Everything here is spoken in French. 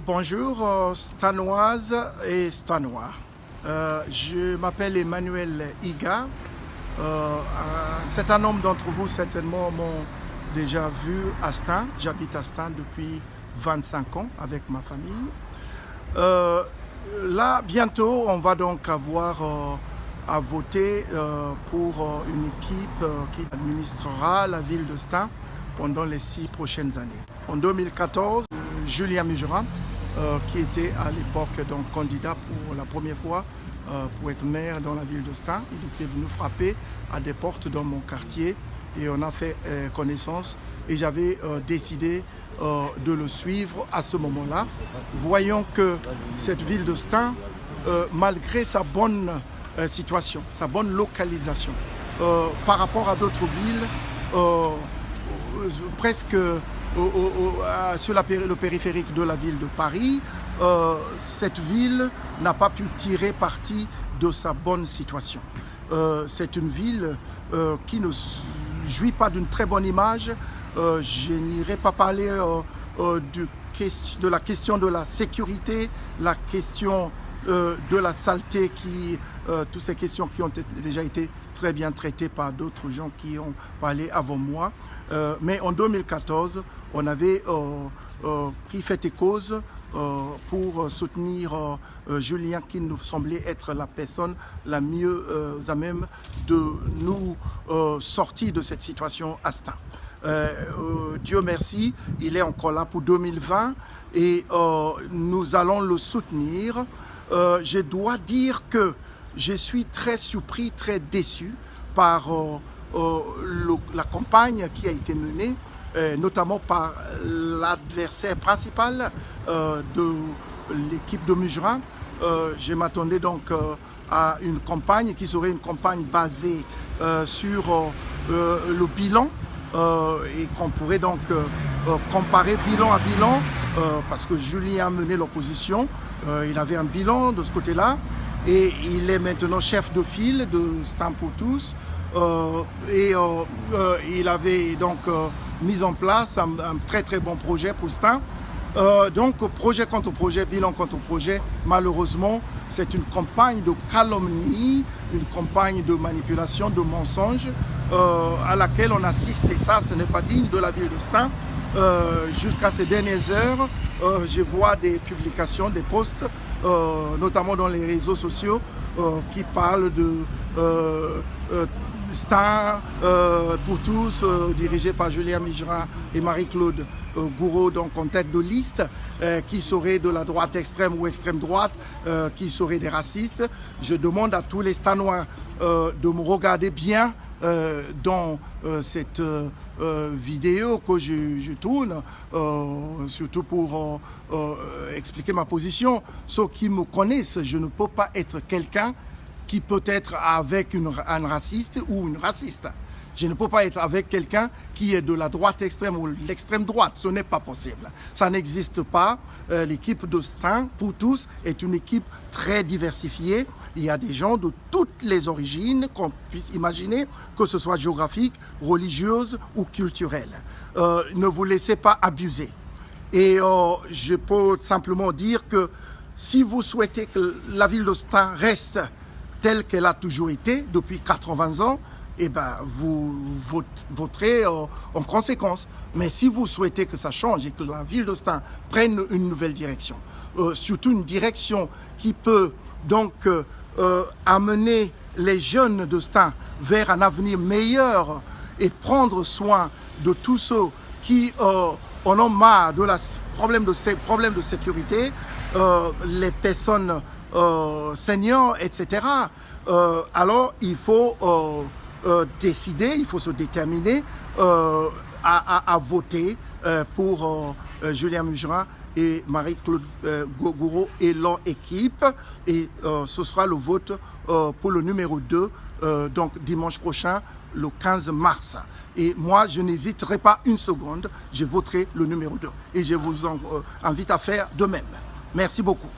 Bonjour Stanoises et Stanois. Je m'appelle Emmanuel Iga. Un certain nombre d'entre vous certainement m'ont déjà vu à Stan. J'habite à Stan depuis 25 ans avec ma famille. Là, bientôt, on va donc avoir à voter pour une équipe qui administrera la ville de Stan pendant les 6 prochaines années. En 2014, Julien Mujera, qui était à l'époque donc candidat pour la première fois pour être maire dans la ville de Stan, il était venu frapper à des portes dans mon quartier et on a fait connaissance et j'avais décidé de le suivre à ce moment-là, voyant que cette ville de Stan, malgré sa bonne situation, sa bonne localisation, par rapport à d'autres villes, presque sur le périphérique de la ville de Paris, cette ville n'a pas pu tirer parti de sa bonne situation. C'est une ville qui ne jouit pas d'une très bonne image. Je n'irai pas parler de la question de la sécurité, la question de la saleté, toutes ces questions qui ont déjà été très bien traitées par d'autres gens qui ont parlé avant moi. Mais en 2014, on avait pris fait et cause pour soutenir Julien, qui nous semblait être la personne la mieux à même de nous sortir de cette situation à Stan. Dieu merci, il est encore là pour 2020 et nous allons le soutenir. Je dois dire que je suis très surpris, très déçu par la campagne qui a été menée, notamment par l'adversaire principal de l'équipe de Mujera. Je m'attendais donc à une campagne qui serait une campagne basée sur le bilan et qu'on pourrait donc comparer bilan à bilan parce que Julien a mené l'opposition, il avait un bilan de ce côté-là et il est maintenant chef de file de Stan pour tous et il avait donc mis en place un très bon projet pour Stan. Donc projet contre projet, bilan contre projet, malheureusement c'est une campagne de calomnie, une campagne de manipulation, de mensonges à laquelle on assiste et ça ce n'est pas digne de la ville de Stan. Jusqu'à ces dernières heures, je vois des publications, des posts, notamment dans les réseaux sociaux, qui parlent de Stan pour tous, dirigé par Julien Mujera et Marie-Claude Gouraud, donc en tête de liste, qui seraient de la droite extrême ou extrême droite, qui seraient des racistes. Je demande à tous les Stanois de me regarder bien dans cette vidéo que je tourne, surtout pour expliquer ma position. Ceux qui me connaissent, je ne peux pas être quelqu'un qui peut être avec un raciste ou une raciste. Je ne peux pas être avec quelqu'un qui est de la droite extrême ou l'extrême droite. Ce n'est pas possible. Ça n'existe pas. L'équipe de Stan pour tous est une équipe très diversifiée. Il y a des gens de toutes les origines qu'on puisse imaginer, que ce soit géographique, religieuse ou culturelle. Ne vous laissez pas abuser. Et je peux simplement dire que si vous souhaitez que la ville de Stan reste telle qu'elle a toujours été depuis 80 ans, eh ben, vous voterez en conséquence. Mais si vous souhaitez que ça change et que la ville de Stan prenne une nouvelle direction, surtout une direction qui peut donc amener les jeunes de Stan vers un avenir meilleur et prendre soin de tous ceux qui en ont marre de problèmes de sécurité, les personnes seniors, etc. Alors il faut décider, il faut se déterminer à voter pour Julien Mujera et Marie-Claude Gouraud et leur équipe. Et ce sera le vote pour le numéro 2, donc dimanche prochain, le 15 mars. Et moi, je n'hésiterai pas une seconde, je voterai le numéro 2. Et je vous invite à faire de même. Merci beaucoup.